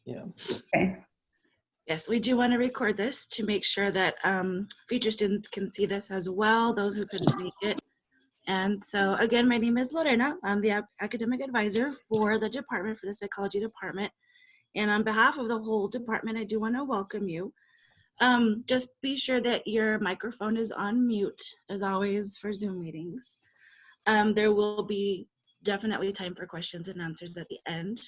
Yeah. Okay. Yes, we do want to record this to make sure that future students can see this as well, those who couldn't make it. And so again, my name is Lorena. I'm the academic advisor for the department, for the psychology department. And on behalf of the whole department, I do want to welcome you. Just be sure that your microphone is on mute, as always, for Zoom meetings. There will be definitely time for questions and answers at the end.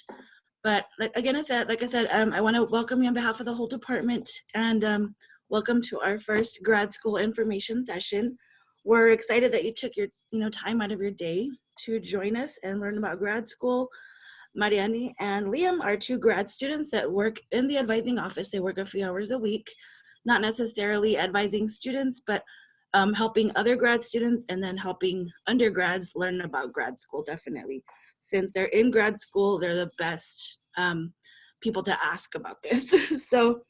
But like I said, I want to welcome you on behalf of the whole department, and welcome to our first grad school information session. We're excited that you took your time out of your day to join us and learn about grad school. Mariani and Liam are two grad students that work in the advising office. They work a few hours a week, not necessarily advising students, but helping other grad students and then helping undergrads learn about grad school, definitely. Since they're in grad school, they're the best people to ask about this. So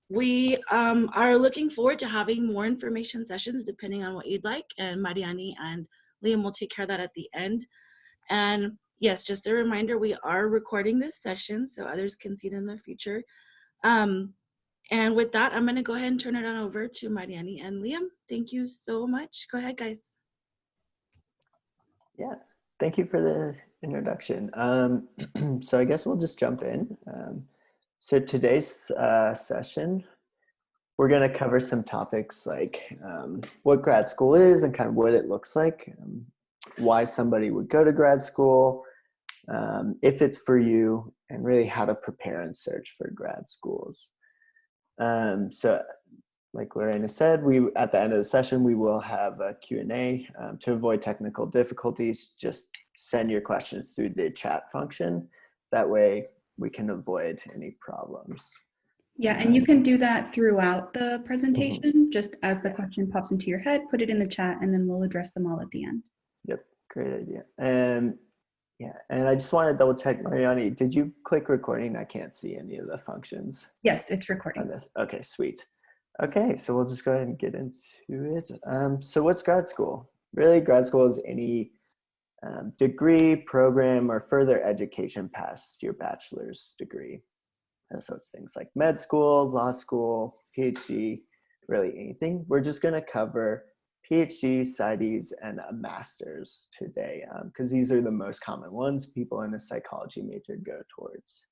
we are looking forward to having more information sessions depending on what you'd like, and Mariani and Liam will take care of that at the end. And yes, just a reminder, we are recording this session so others can see it in the future. And with that, I'm going to go ahead and turn it on over to Mariani and Liam. Thank you so much. Go ahead, guys. Yeah, thank you for the introduction. So I guess we'll just jump in. So today's session, we're going to cover some topics like what grad school is and kind of what it looks like, why somebody would go to grad school, if it's for you, and really how to prepare and search for grad schools. So like Lorena said, at the end of the session, we will have a Q&A. To avoid technical difficulties, just send your questions through the chat function. That way we can avoid any problems. Yeah, and you can do that throughout the presentation, just as the question pops into your head, put it in the chat, and then we'll address them all at the end. Yep, great idea. Yeah, and I just want to double check, Mariani, did you click recording? I can't see any of the functions. Yes, it's recording. On this. Okay, sweet. Okay, so we'll just go ahead and get into it. So what's grad school? Really, grad school is any degree, program, or further education past your bachelor's degree. And so it's things like med school, law school, PhD, really anything. We're just going to cover PhD, PsyDs, and a master's today, because these are the most common ones people in the psychology major go towards.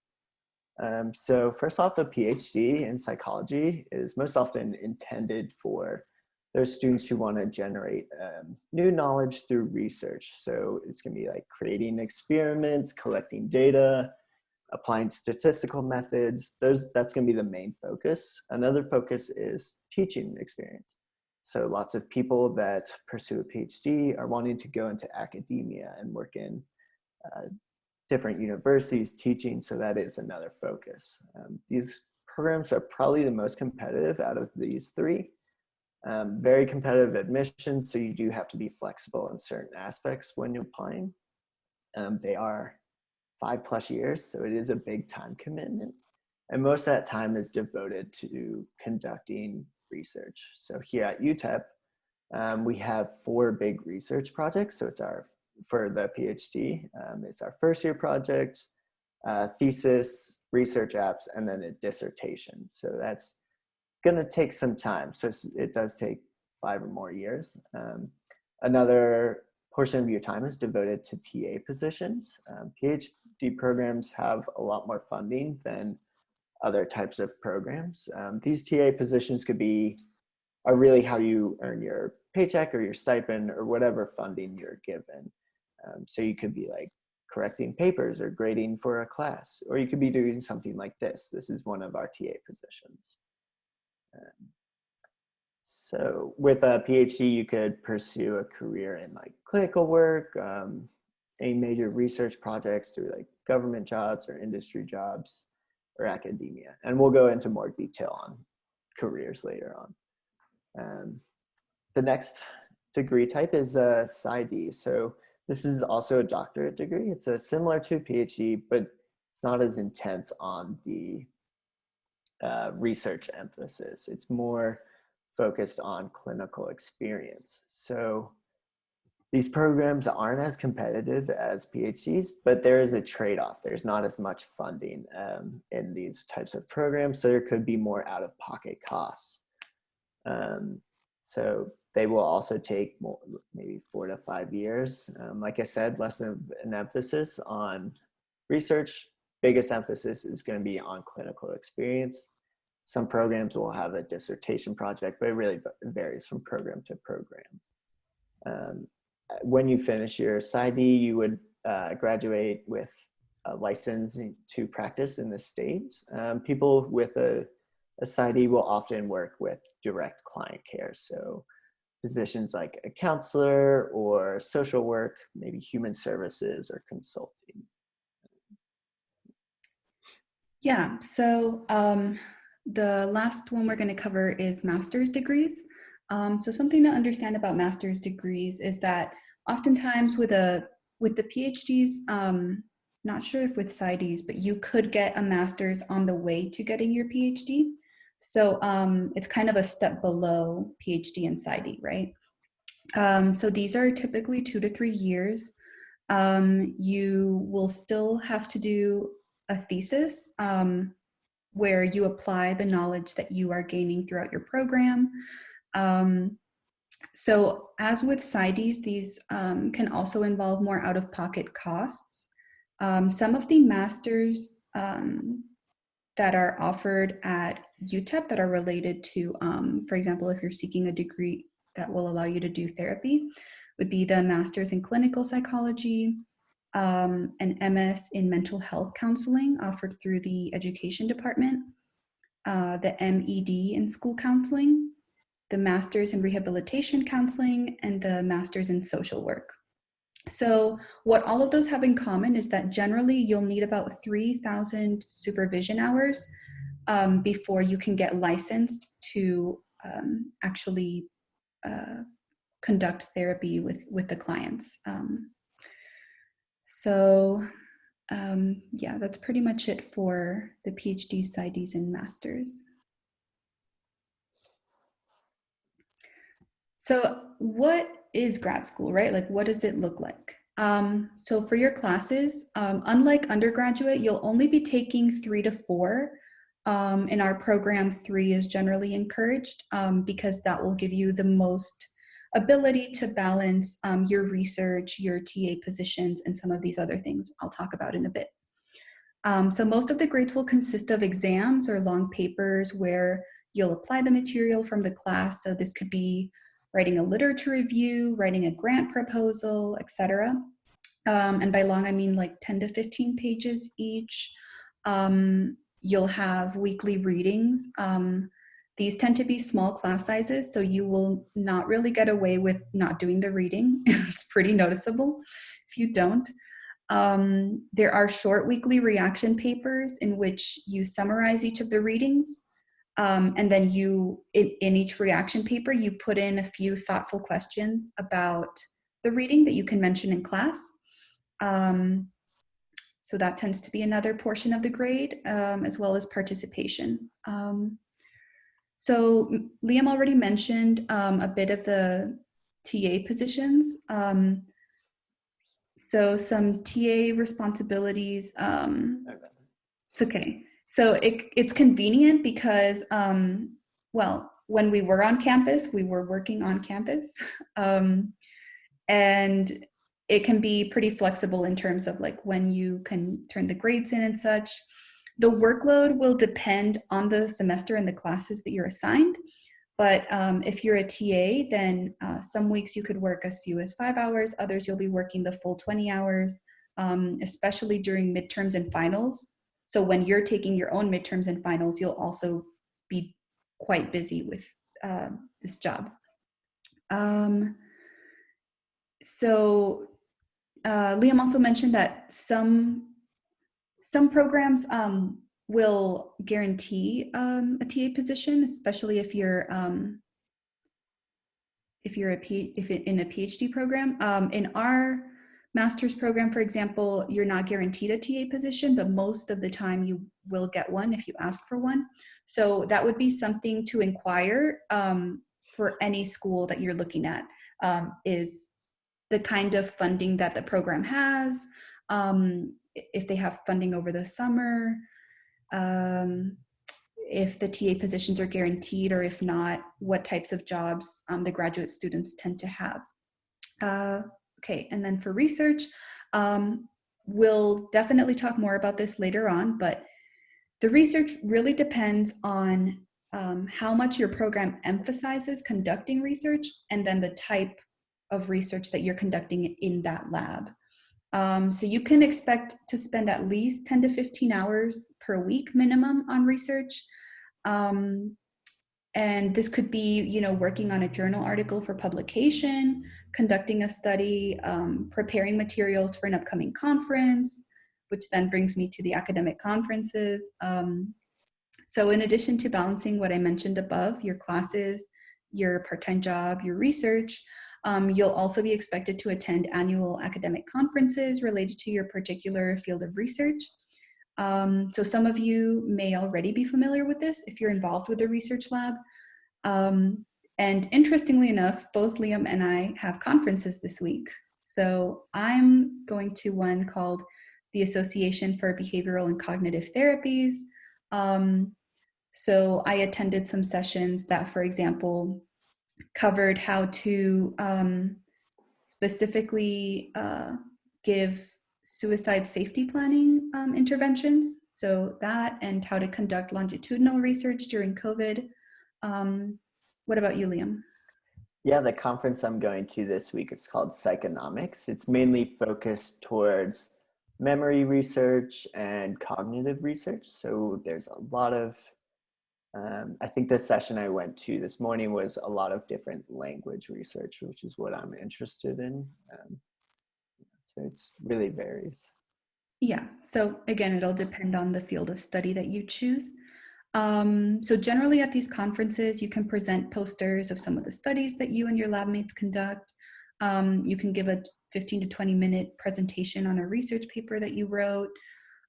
So first off, a PhD in psychology is most often intended for those students who want to generate new knowledge through research. So it's going to be like creating experiments, collecting data, applying statistical methods. That's going to be the main focus. Another focus is teaching experience. So lots of people that pursue a PhD are wanting to go into academia and work in different universities teaching, so that is another focus. These programs are probably the most competitive out of these three. Very competitive admission, so you do have to be flexible in certain aspects when you're applying. They are 5+ years, so it is a big time commitment. And most of that time is devoted to conducting research. So here at UTEP, we have 4 big research projects. So it's for the PhD, it's our first year project, thesis, research apps, and then a dissertation. So that's going to take some time. So it does take 5 or more years. Another portion of your time is devoted to TA positions. PhD programs have a lot more funding than other types of programs. These TA positions are really how you earn your paycheck or your stipend or whatever funding you're given. So you could be like correcting papers or grading for a class, or you could be doing something like this. This is one of our TA positions. So with a PhD, you could pursue a career in like clinical work, any major research projects through like government jobs or industry jobs or academia. And we'll go into more detail on careers later on. The next degree type is a PsyD. So this is also a doctorate degree. It's similar to a PhD, but it's not as intense on the research emphasis. It's more focused on clinical experience. So these programs aren't as competitive as PhDs, but there is a trade-off. There's not as much funding in these types of programs, so there could be more out-of-pocket costs. So they will also take more, maybe 4 to 5 years. Like I said, less of an emphasis on research. Biggest emphasis is going to be on clinical experience. Some programs will have a dissertation project, but it really varies from program to program. When you finish your PsyD, you would graduate with a license to practice in the state. People with a PsyD will often work with direct client care. So positions like a counselor or social work, maybe human services or consulting. Yeah, so the last one we're going to cover is master's degrees. So something to understand about master's degrees is that oftentimes with the PhDs, not sure if with PsyDs, but you could get a master's on the way to getting your PhD. So it's kind of a step below PhD and PsyD, right? So these are typically 2 to 3 years. You will still have to do a thesis where you apply the knowledge that you are gaining throughout your program. So as with PsyDs, these can also involve more out-of-pocket costs. Some of the masters that are offered at UTEP that are related to, for example, if you're seeking a degree that will allow you to do therapy, would be the Masters in Clinical Psychology, an MS in Mental Health Counseling offered through the Education Department, the MED in School Counseling, the Masters in Rehabilitation Counseling, and the Masters in Social Work. So what all of those have in common is that generally you'll need about 3,000 supervision hours before you can get licensed to actually conduct therapy with the clients. Yeah, that's pretty much it for the PhDs, PsyDs, and masters. So what is grad school, right? Like, what does it look like? So for your classes, unlike undergraduate, you'll only be taking 3 to 4. In our program, 3 is generally encouraged because that will give you the most ability to balance your research, your TA positions, and some of these other things I'll talk about in a bit. So most of the grades will consist of exams or long papers where you'll apply the material from the class. So this could be writing a literature review, writing a grant proposal, etc. And by long, I mean like 10 to 15 pages each. You'll have weekly readings. These tend to be small class sizes, so you will not really get away with not doing the reading. It's pretty noticeable if you don't. There are short weekly reaction papers in which you summarize each of the readings. And then in each reaction paper, you put in a few thoughtful questions about the reading that you can mention in class. So that tends to be another portion of the grade, as well as participation. So Liam already mentioned a bit of the TA positions. So some TA responsibilities, it's okay. So it's convenient because, well, when we were on campus, we were working on campus. And it can be pretty flexible in terms of like when you can turn the grades in and such. The workload will depend on the semester and the classes that you're assigned. But if you're a TA, then some weeks you could work as few as 5 hours. Others you'll be working the full 20 hours, especially during midterms and finals. So when you're taking your own midterms and finals, you'll also be quite busy with this job. So Liam also mentioned that some programs will guarantee a TA position, especially if you're in a PhD program. In our master's program, for example, you're not guaranteed a TA position, but most of the time you will get one if you ask for one. So that would be something to inquire for any school that you're looking at, is the kind of funding that the program has, if they have funding over the summer, if the TA positions are guaranteed, or if not, what types of jobs the graduate students tend to have. Okay, and then for research, we'll definitely talk more about this later on, but the research really depends on how much your program emphasizes conducting research, and then the type of research that you're conducting in that lab. So you can expect to spend at least 10 to 15 hours per week minimum on research. And this could be, you know, working on a journal article for publication, conducting a study, preparing materials for an upcoming conference, which then brings me to the academic conferences. So in addition to balancing what I mentioned above, your classes, your part-time job, your research, you'll also be expected to attend annual academic conferences related to your particular field of research. So some of you may already be familiar with this if you're involved with the research lab. And interestingly enough, both Liam and I have conferences this week. So I'm going to one called the Association for Behavioral and Cognitive Therapies. So I attended some sessions that, for example, covered how to specifically give suicide safety planning interventions. So that, and how to conduct longitudinal research during COVID. What about you, Liam? Yeah, the conference I'm going to this week is called Psychonomics. It's mainly focused towards memory research and cognitive research. So there's a lot of, I think the session I went to this morning was a lot of different language research, which is what I'm interested in. So it's really varies. Yeah, so again, it'll depend on the field of study that you choose. So generally at these conferences, you can present posters of some of the studies that you and your lab mates conduct. You can give a 15 to 20 minute presentation on a research paper that you wrote.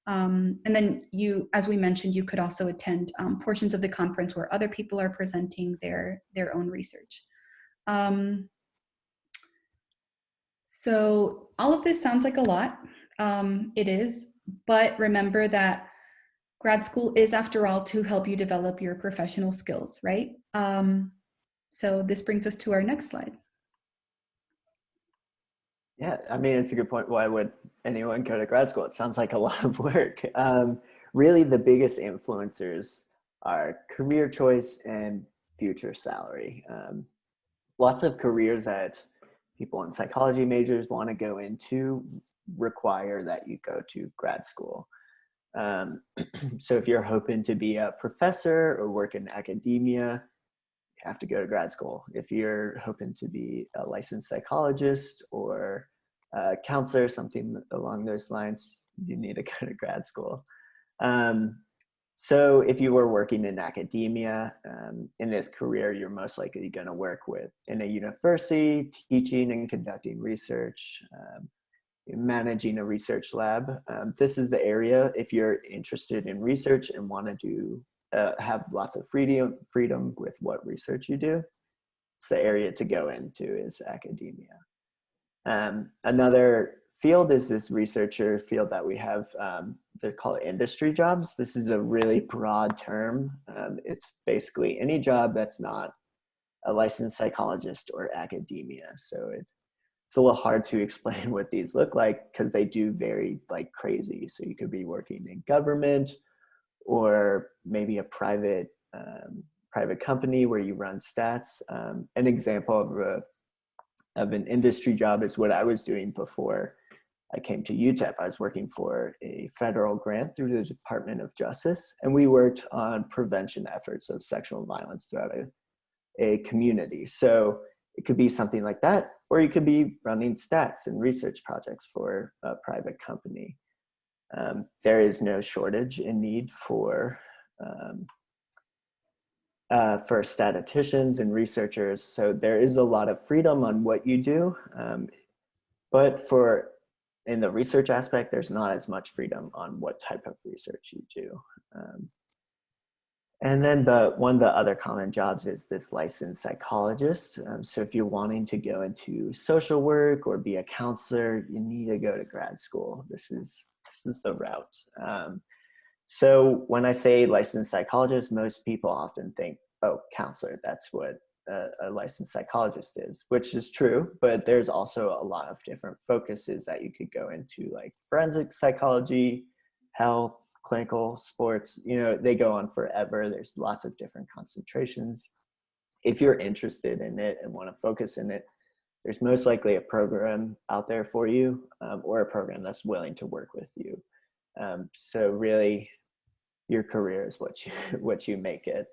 And then you, as we mentioned, you could also attend portions of the conference where other people are presenting their own research. So all of this sounds like a lot. It is, but remember that grad school is, after all, to help you develop your professional skills, right? So this brings us to our next slide. Yeah, I mean, it's a good point. Why would anyone go to grad school? It sounds like a lot of work. Really, the biggest influencers are career choice and future salary. Lots of careers that people in psychology majors want to go into require that you go to grad school. So if you're hoping to be a professor or work in academia, you have to go to grad school. If you're hoping to be a licensed psychologist or a counselor, something along those lines, you need to go to grad school. So if you were working in academia, in this career, you're most likely going to work in a university, teaching and conducting research, managing a research lab. This is the area, if you're interested in research and want to do have lots of freedom with what research you do, it's the area to go into is academia. Another field is this researcher field that we have, they're called industry jobs. This is a really broad term. It's basically any job that's not a licensed psychologist or academia. So it's a little hard to explain what these look like because they do vary like crazy. So you could be working in government or maybe a private company where you run stats. An example of an industry job is what I was doing before I came to UTEP. I was working for a federal grant through the Department of Justice, and we worked on prevention efforts of sexual violence throughout a community. So it could be something like that, or you could be running stats and research projects for a private company. There is no shortage in need for statisticians and researchers. So there is a lot of freedom on what you do. But in the research aspect, there's not as much freedom on what type of research you do. And then one of the other common jobs is this licensed psychologist. So if you're wanting to go into social work or be a counselor, you need to go to grad school. This is the route. So when I say licensed psychologist, most people often think, oh, counselor, that's what a licensed psychologist is, which is true, but there's also a lot of different focuses that you could go into, like forensic psychology, health, clinical, sports, they go on forever. There's lots of different concentrations. If you're interested in it and want to focus in it, there's most likely a program out there for you, or a program that's willing to work with you. So really, your career is what you make it.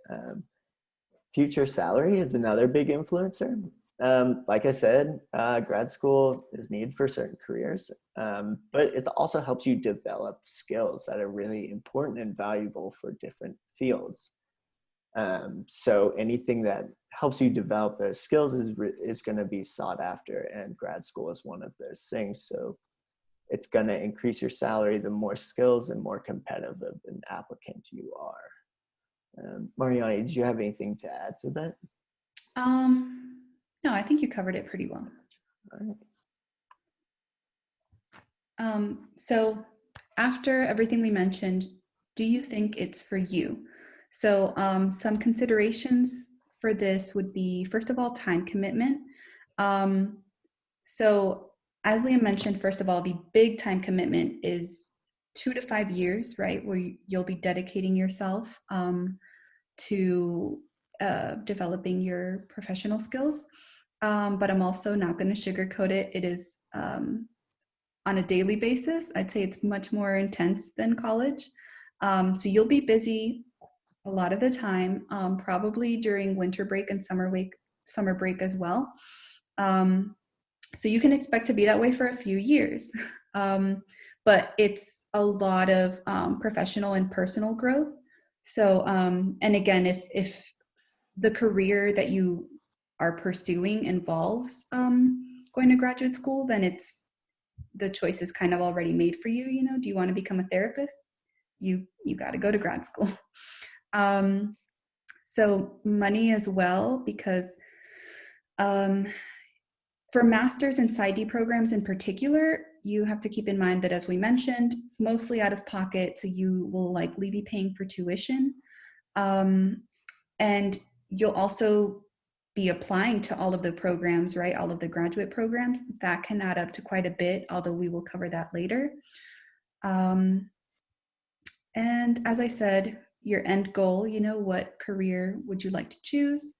Future salary is another big influencer. Like I said, grad school is needed for certain careers, but it also helps you develop skills that are really important and valuable for different fields. So anything that helps you develop those skills is going to be sought after, and grad school is one of those things. So it's going to increase your salary the more skills and more competitive an applicant you are. Mariani, did you have anything to add to that? No, I think you covered it pretty well. All right. So after everything we mentioned, do you think it's for you? So some considerations for this would be, first of all, time commitment. So as Liam mentioned, first of all, the big time commitment is 2 to 5 years, right? Where you'll be dedicating yourself to developing your professional skills. But I'm also not going to sugarcoat it. It is on a daily basis. I'd say it's much more intense than college. So you'll be busy a lot of the time, probably during winter break and summer break as well. So you can expect to be that way for a few years. But it's a lot of professional and personal growth. So, and again, if the career that you are pursuing involves going to graduate school, then the choice is kind of already made for you. Do you want to become a therapist? You got to go to grad school. So money as well, because for master's and PsyD programs in particular, you have to keep in mind that, as we mentioned, it's mostly out of pocket, so you will likely be paying for tuition. And you'll also be applying to all of the programs, right? All of the graduate programs. That can add up to quite a bit, although we will cover that later. And as I said, your end goal, what career would you like to choose?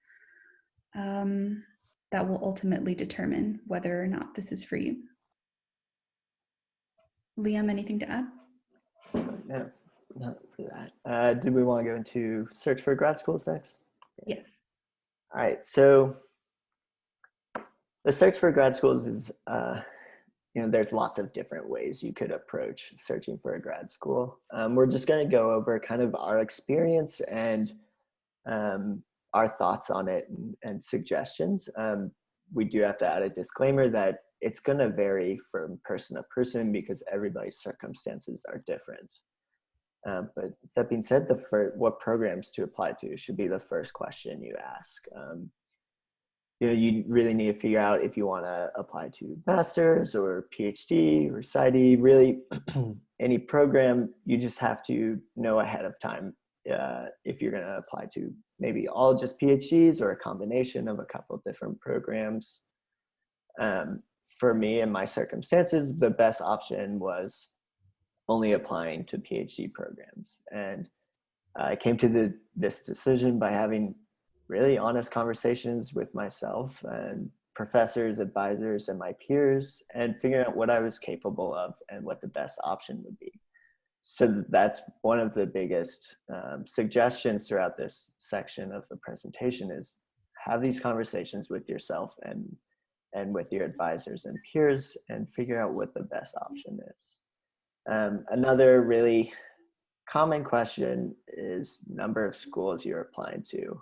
That will ultimately determine whether or not this is for you. Liam, anything to add? No, not for that. Do we want to go into search for grad schools next? Yes. All right, so the search for grad schools is, there's lots of different ways you could approach searching for a grad school. We're just going to go over kind of our experience and our thoughts on it and suggestions. We do have to add a disclaimer that it's going to vary from person to person because everybody's circumstances are different. But that being said, what programs to apply to should be the first question you ask. You really need to figure out if you want to apply to master's or PhD or PsyD. Really, any program, you just have to know ahead of time if you're going to apply to maybe all just PhDs or a combination of a couple of different programs. For me and my circumstances, the best option was only applying to PhD programs. And I came to this decision by having really honest conversations with myself and professors, advisors, and my peers, and figuring out what I was capable of and what the best option would be. So that's one of the biggest suggestions throughout this section of the presentation is have these conversations with yourself and with your advisors and peers and figure out what the best option is. Another really common question is number of schools you're applying to.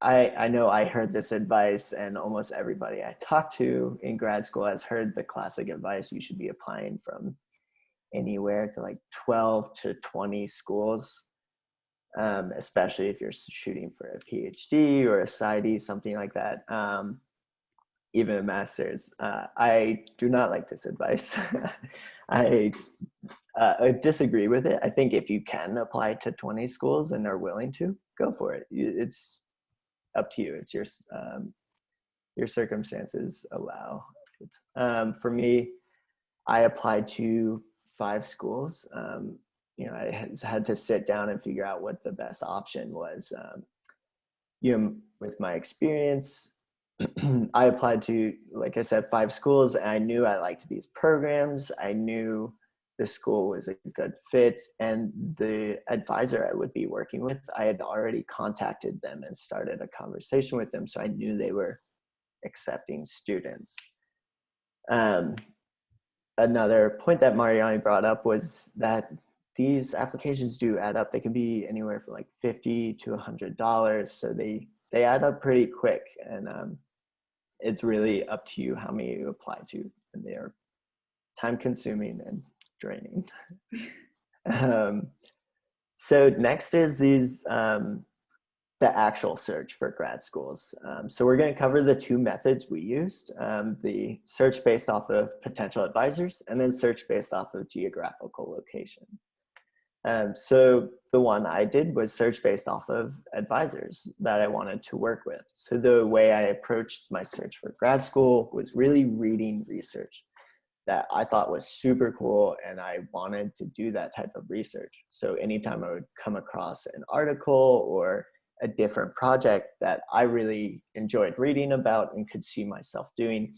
I know I heard this advice, and almost everybody I talked to in grad school has heard the classic advice: you should be applying from anywhere to like 12 to 20 schools, especially if you're shooting for a PhD or a PsyD, something like that, even a master's. I do not like this advice. I disagree with it. I think if you can apply to 20 schools and are willing to, go for it. It's up to you. It's your circumstances allow it. For me, I applied to 5 schools. I had to sit down and figure out what the best option was. With my experience, I applied to, like I said, 5 schools, and I knew I liked these programs. I knew the school was a good fit, and the advisor I would be working with, I had already contacted them and started a conversation with them, so I knew they were accepting students. Another point that Mariani brought up was that these applications do add up. They can be anywhere from like $50 to $100, so they add up pretty quick, and it's really up to you how many you apply to, and they are time consuming and draining. So next is the actual search for grad schools. So we're going to cover the 2 methods we used, the search based off of potential advisors, and then search based off of geographical location. So the one I did was search based off of advisors that I wanted to work with. So the way I approached my search for grad school was really reading research that I thought was super cool, and I wanted to do that type of research. So anytime I would come across an article or a different project that I really enjoyed reading about and could see myself doing,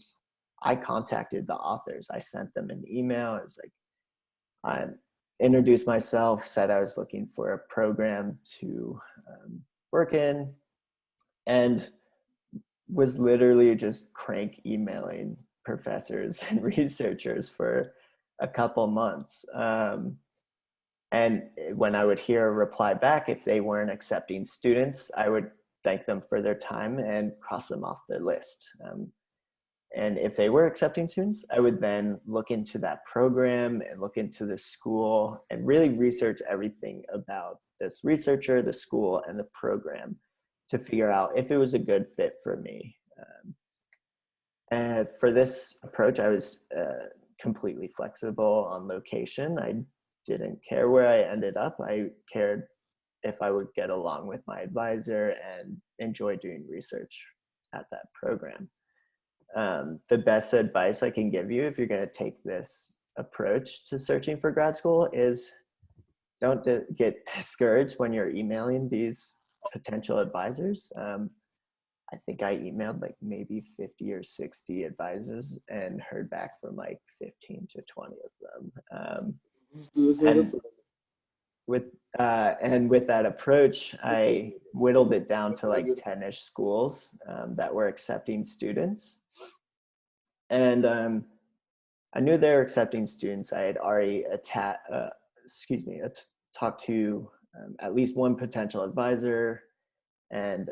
I contacted the authors. I sent them an email. It was like, I introduced myself, said I was looking for a program to work in, and was literally just crank emailing professors and researchers for a couple months. And when I would hear a reply back, if they weren't accepting students, I would thank them for their time and cross them off the list. And if they were accepting students, I would then look into that program and look into the school and really research everything about this researcher, the school, and the program to figure out if it was a good fit for me. And for this approach, I was completely flexible on location. I didn't care where I ended up. I cared if I would get along with my advisor and enjoy doing research at that program. The best advice I can give you if you're going to take this approach to searching for grad school is don't get discouraged when you're emailing these potential advisors. I think I emailed like maybe 50 or 60 advisors and heard back from like 15 to 20 of them. And with that approach, I whittled it down to like 10-ish schools that were accepting students. And I knew they were accepting students. I had already talked to at least one potential advisor, and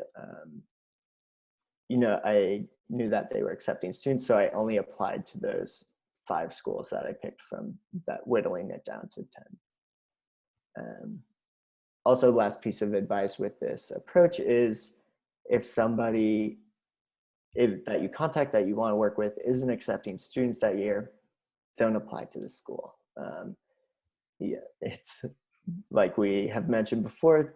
I knew that they were accepting students, so I only applied to those 5 schools that I picked from that, whittling it down to 10. Also, last piece of advice with this approach is if somebody that you contact that you want to work with isn't accepting students that year, don't apply to the school. It's like we have mentioned before,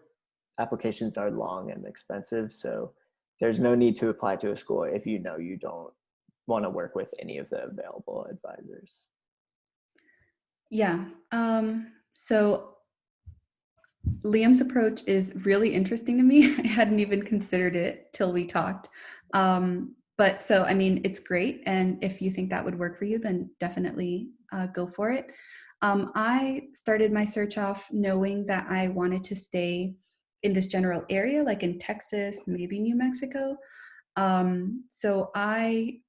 applications are long and expensive, so there's no need to apply to a school if you know you don't want to work with any of the available advisors. Yeah. So Liam's approach is really interesting to me. I hadn't even considered it till we talked. But so, I mean, it's great. And if you think that would work for you, then definitely go for it. I started my search off knowing that I wanted to stay in this general area, like in Texas, maybe New Mexico. So I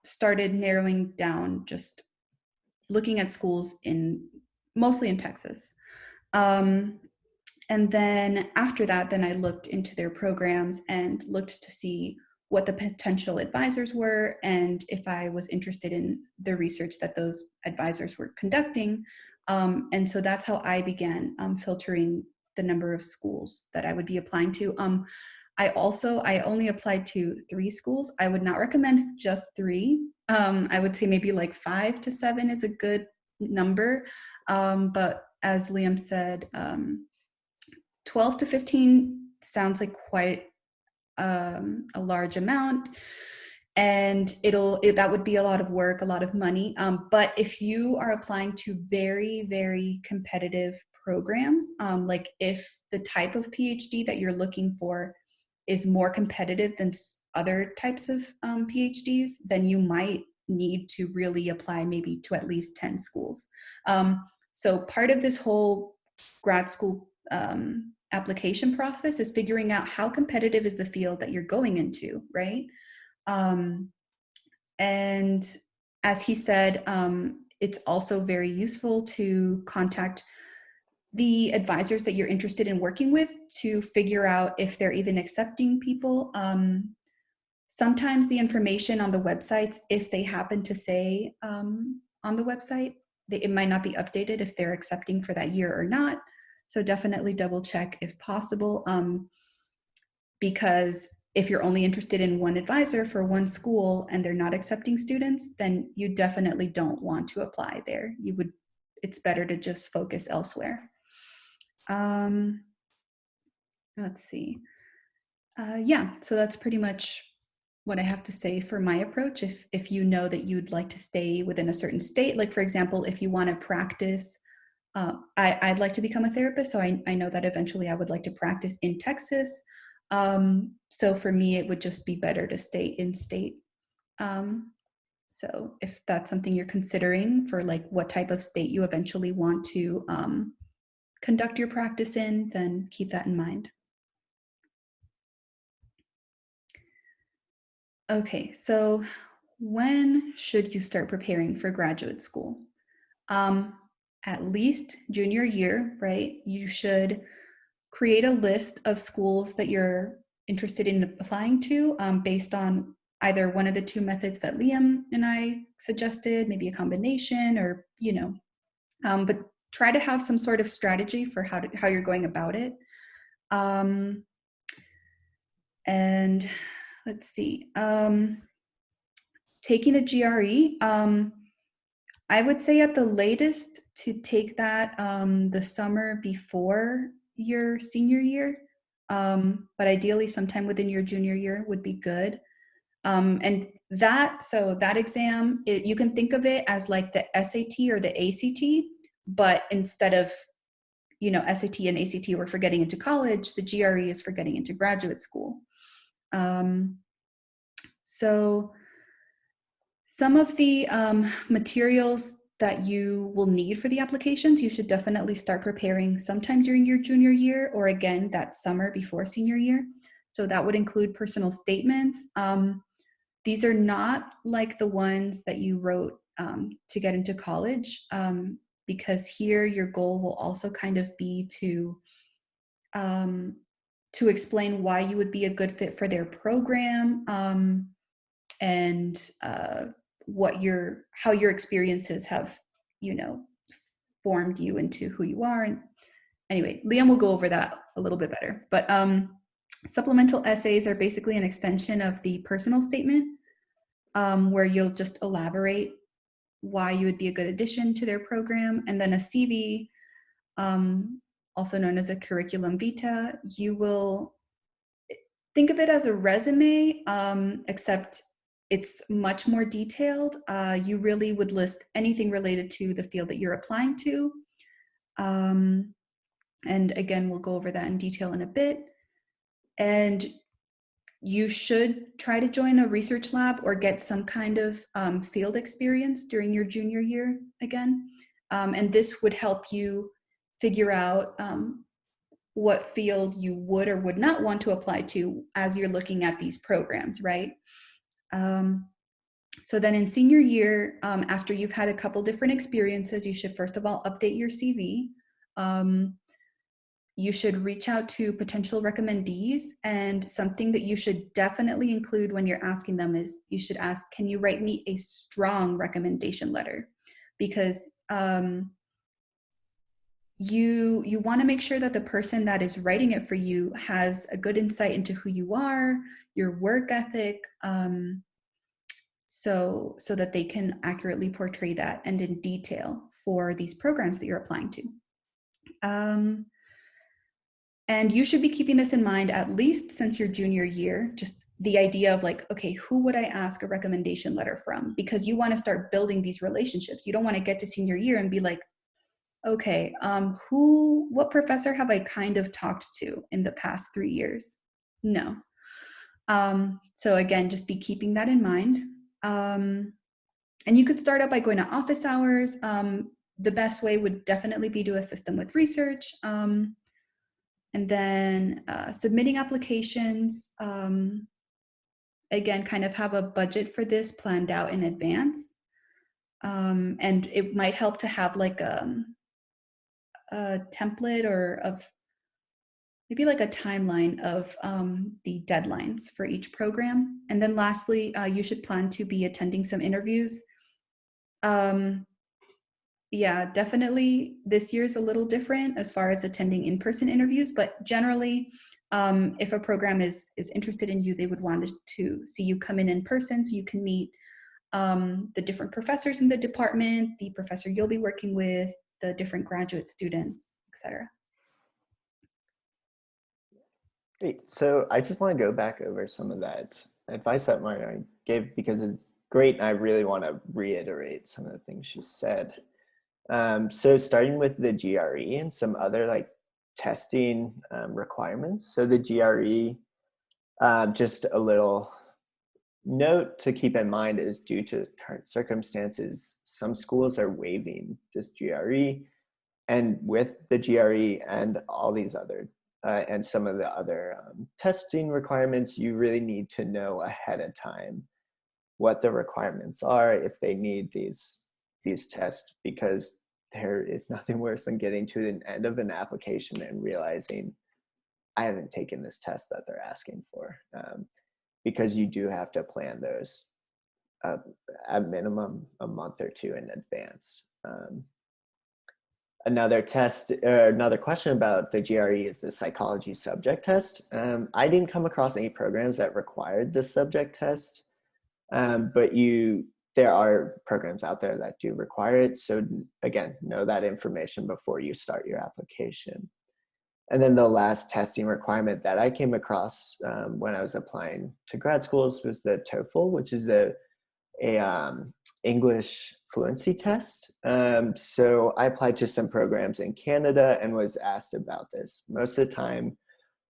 started narrowing down, just looking at schools mostly in Texas. And then after that, then I looked into their programs and looked to see what the potential advisors were, and if I was interested in the research that those advisors were conducting, And so that's how I began filtering the number of schools that I would be applying to. I only applied to 3 schools. I would not recommend just 3. I would say maybe like 5 to 7 is a good number. But as Liam said, 12 to 15 sounds like quite a large amount, and that would be a lot of work, a lot of money. But if you are applying to very, very competitive programs, like if the type of PhD that you're looking for is more competitive than other types of PhDs, then you might need to really apply maybe to at least 10 schools. So part of this whole grad school application process is figuring out how competitive is the field that you're going into, right? And as he said, it's also very useful to contact the advisors that you're interested in working with to figure out if they're even accepting people. Sometimes the information on the websites, if they happen to say on the website, it might not be updated if they're accepting for that year or not. So definitely double check if possible, because if you're only interested in one advisor for one school and they're not accepting students, then you definitely don't want to apply there. It's better to just focus elsewhere. Let's see. Yeah, so that's pretty much what I have to say for my approach. If you know that you'd like to stay within a certain state, like for example, if you want to practice, I'd like to become a therapist, so I know that eventually I would like to practice in Texas. So for me, it would just be better to stay in state. So if that's something you're considering for like what type of state you eventually want to conduct your practice in, then keep that in mind. Okay, so when should you start preparing for graduate school? At least junior year, right? You should create a list of schools that you're interested in applying to based on either one of the 2 methods that Liam and I suggested, maybe a combination, or, but try to have some sort of strategy for how you're going about it. And let's see, taking the GRE, I would say at the latest to take that the summer before your senior year, but ideally sometime within your junior year would be good. And that exam, you can think of it as like the SAT or the ACT, but instead of, SAT and ACT were for getting into college, the GRE is for getting into graduate school. So some of the materials that you will need for the applications, you should definitely start preparing sometime during your junior year, or again, that summer before senior year. So that would include personal statements. These are not like the ones that you wrote to get into college, because here your goal will also kind of be to explain why you would be a good fit for their program, and how your experiences have, formed you into who you are. And anyway, Liam will go over that a little bit better. But supplemental essays are basically an extension of the personal statement, where you'll just elaborate why you would be a good addition to their program. And then a CV, also known as a curriculum vitae, you will think of it as a resume, except it's much more detailed. You really would list anything related to the field that you're applying to. And again, we'll go over that in detail in a bit. And you should try to join a research lab or get some kind of field experience during your junior year again. And this would help you figure out what field you would or would not want to apply to as you're looking at these programs, right? So then in senior year, after you've had a couple different experiences, you should first of all update your CV. You should reach out to potential recommendees, and something that you should definitely include when you're asking them is you should ask, can you write me a strong recommendation letter? Because you want to make sure that the person that is writing it for you has a good insight into who you are, your work ethic, so that they can accurately portray that and in detail for these programs that you're applying to. And you should be keeping this in mind at least since your junior year, just the idea of like, okay, who would I ask a recommendation letter from? Because you want to start building these relationships. You don't want to get to senior year and be like, okay, what professor have I kind of talked to in the past 3 years? No. So again, just be keeping that in mind. And you could start out by going to office hours. The best way would definitely be to assist them with research. And then submitting applications. Again, kind of have a budget for this planned out in advance. And it might help to have like a template or of maybe like a timeline of the deadlines for each program. And then lastly, you should plan to be attending some interviews. Yeah, definitely this year's a little different as far as attending in-person interviews, but generally, if a program is interested in you, they would want to see you come in person so you can meet the different professors in the department, the professor you'll be working with, the different graduate students, etc. Great. So I just want to go back over some of that advice that Maria gave because it's great. And I really want to reiterate some of the things she said. So starting with the GRE and some other like testing requirements. So the GRE, just a little note to keep in mind is due to current circumstances, some schools are waiving this GRE, and with the GRE and all these other and some of the other testing requirements, you really need to know ahead of time what the requirements are if they need these tests, because there is nothing worse than getting to the end of an application and realizing I haven't taken this test that they're asking for, because you do have to plan those at minimum a month or two in advance. Another test, another question about the GRE is the psychology subject test. I didn't come across any programs that required the subject test, but there are programs out there that do require it. So again, know that information before you start your application. And then the last testing requirement that I came across when I was applying to grad schools was the TOEFL, which is a English fluency test. So I applied to some programs in Canada and was asked about this. Most of the time,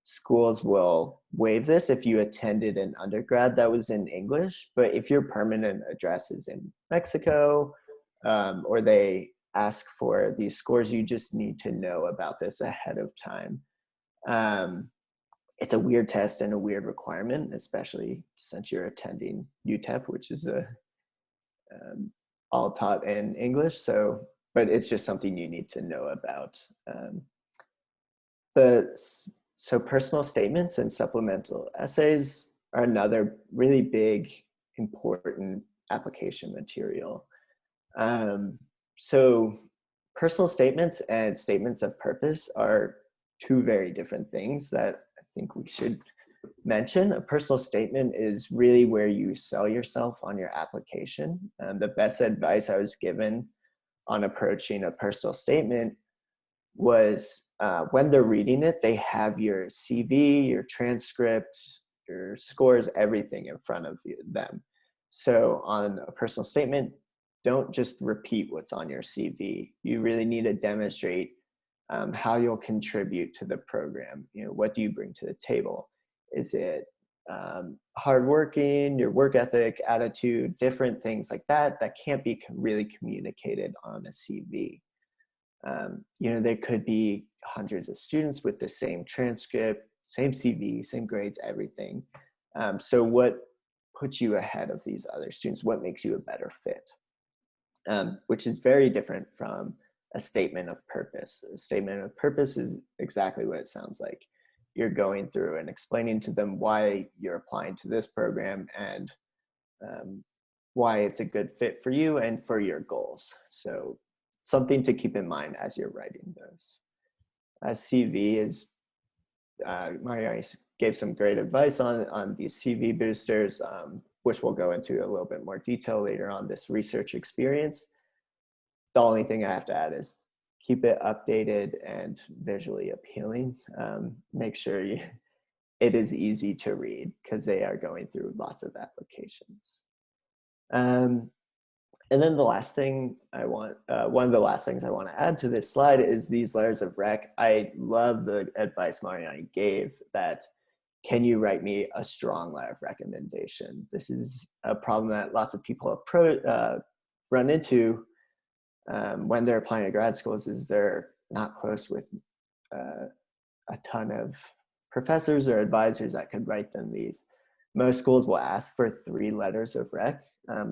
schools will waive this if you attended an undergrad that was in English, but if your permanent address is in Mexico, or they ask for these scores, you just need to know about this ahead of time. It's a weird test and a weird requirement, especially since you're attending UTEP, which is all taught in English. So, but it's just something you need to know about. So personal statements and supplemental essays are another really big, important application material. So personal statements and statements of purpose are two very different things that I think we should mention. A personal statement is really where you sell yourself on your application. The best advice I was given on approaching a personal statement was when they're reading it, they have your CV, your transcript, your scores, everything in front of them. So on a personal statement, don't just repeat what's on your CV. You really need to demonstrate how you'll contribute to the program. You know, what do you bring to the table? Is it hardworking, your work ethic, attitude, different things like that that can't be really communicated on a CV. You know, there could be hundreds of students with the same transcript, same CV, same grades, everything. So what puts you ahead of these other students? What makes you a better fit? Which is very different from a statement of purpose. A statement of purpose is exactly what it sounds like. You're going through and explaining to them why you're applying to this program and why it's a good fit for you and for your goals. So something to keep in mind as you're writing those. CV is, Mariani gave some great advice on these CV boosters, which we'll go into a little bit more detail later on, this research experience. The only thing I have to add is keep it updated and visually appealing. Make sure it is easy to read because they are going through lots of applications. And then the last thing I want, one of the last things I want to add to this slide is these letters of rec. I love the advice Mariani gave that, can you write me a strong letter of recommendation? This is a problem that lots of people have run into when they're applying to grad schools, is they're not close with a ton of professors or advisors that could write them these. Most schools will ask for 3 letters of rec,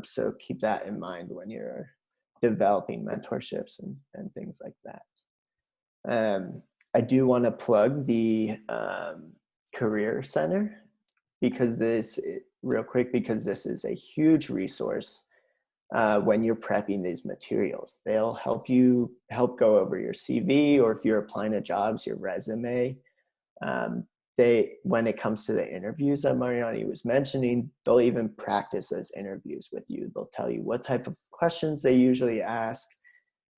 so keep that in mind when you're developing mentorships and things like that. I do want to plug the Career Center because this is a huge resource when you're prepping these materials. They'll help go over your CV, or if you're applying to jobs, your resume. When it comes to the interviews that Mariani was mentioning, they'll even practice those interviews with you. They'll tell you what type of questions they usually ask,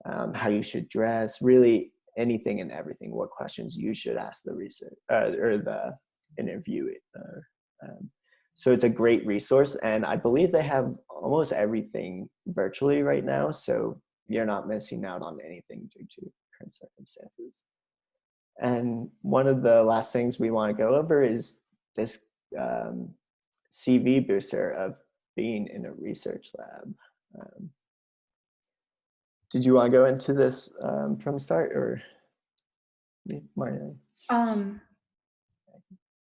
how you should dress, really anything and everything, what questions you should ask the research or the interviewee. So it's a great resource, and I believe they have almost everything virtually right now, so you're not missing out on anything due to current circumstances. And one of the last things we want to go over is this CV booster of being in a research lab. Did you want to go into this from start, or Mariani?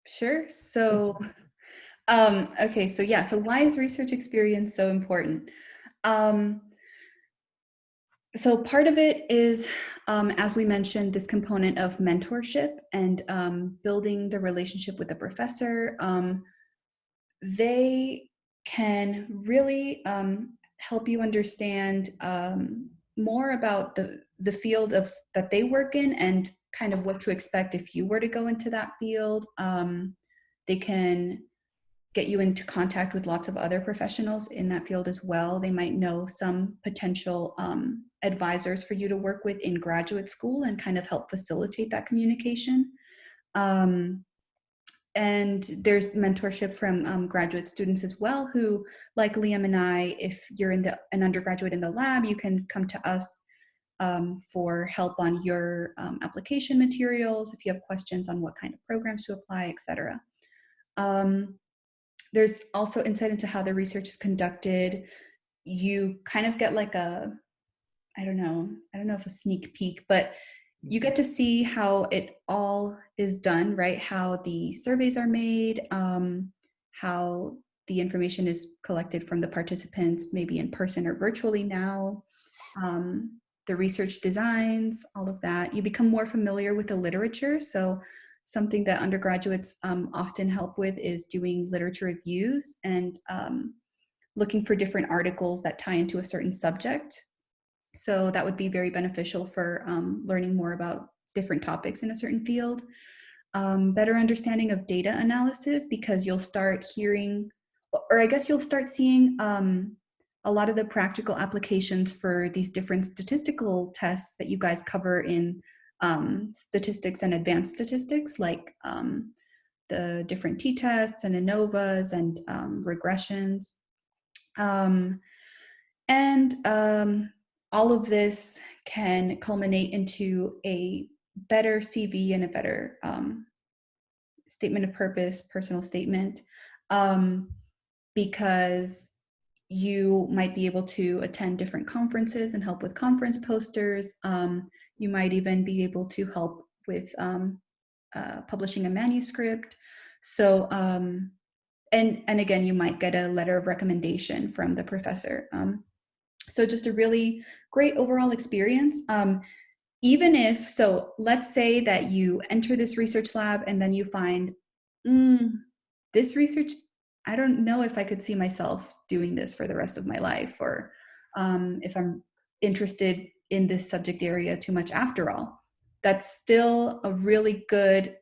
Sure. So, okay. So yeah. So why is research experience so important? So part of it is, as we mentioned, this component of mentorship and building the relationship with the professor. They can really help you understand more about the field that they work in, and kind of what to expect if you were to go into that field. They can get you into contact with lots of other professionals in that field as well. They might know some potential advisors for you to work with in graduate school and kind of help facilitate that communication. And there's mentorship from graduate students as well, who, like Liam and I, if you're an undergraduate in the lab, you can come to us for help on your application materials, if you have questions on what kind of programs to apply, etc. There's also insight into how the research is conducted. You kind of get like I don't know if a sneak peek, but you get to see how it all is done, right? How the surveys are made, how the information is collected from the participants, maybe in person or virtually now, the research designs, all of that. You become more familiar with the literature. So something that undergraduates often help with is doing literature reviews and looking for different articles that tie into a certain subject. So that would be very beneficial for learning more about different topics in a certain field. Better understanding of data analysis, because you'll start hearing, or I guess you'll start seeing a lot of the practical applications for these different statistical tests that you guys cover in statistics and advanced statistics, like the different t-tests and ANOVAs and regressions. All of this can culminate into a better CV and a better statement of purpose, personal statement, because you might be able to attend different conferences and help with conference posters. You might even be able to help with publishing a manuscript. So, and again, you might get a letter of recommendation from the professor. So just a really great overall experience. Even if, so let's say that you enter this research lab and then you find, this research, I don't know if I could see myself doing this for the rest of my life, or if I'm interested in this subject area too much after all. that's still a really good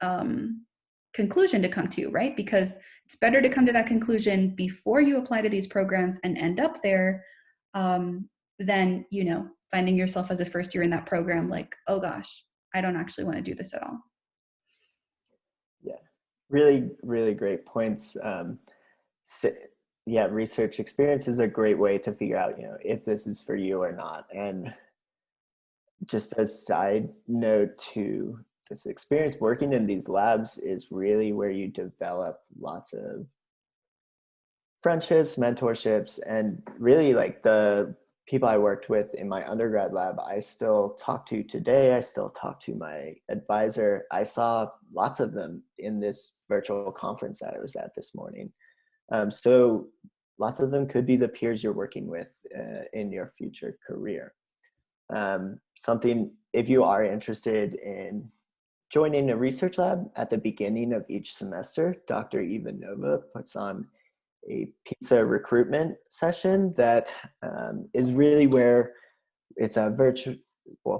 conclusion to come to, right? Because it's better to come to that conclusion before you apply to these programs and end up there than, you know, finding yourself as a first year in that program like, oh gosh, I don't actually want to do this at all. Yeah, really, really great points. Yeah, research experience is a great way to figure out, you know, if this is for you or not. And just a side note to this experience, working in these labs is really where you develop lots of friendships, mentorships, and really like the people I worked with in my undergrad lab, I still talk to today. I still talk to my advisor. I saw lots of them in this virtual conference that I was at this morning. So lots of them could be the peers you're working with in your future career. Something, if you are interested in joining a research lab at the beginning of each semester, Dr. Ivanova puts on a pizza recruitment session that is really where it's a virtual,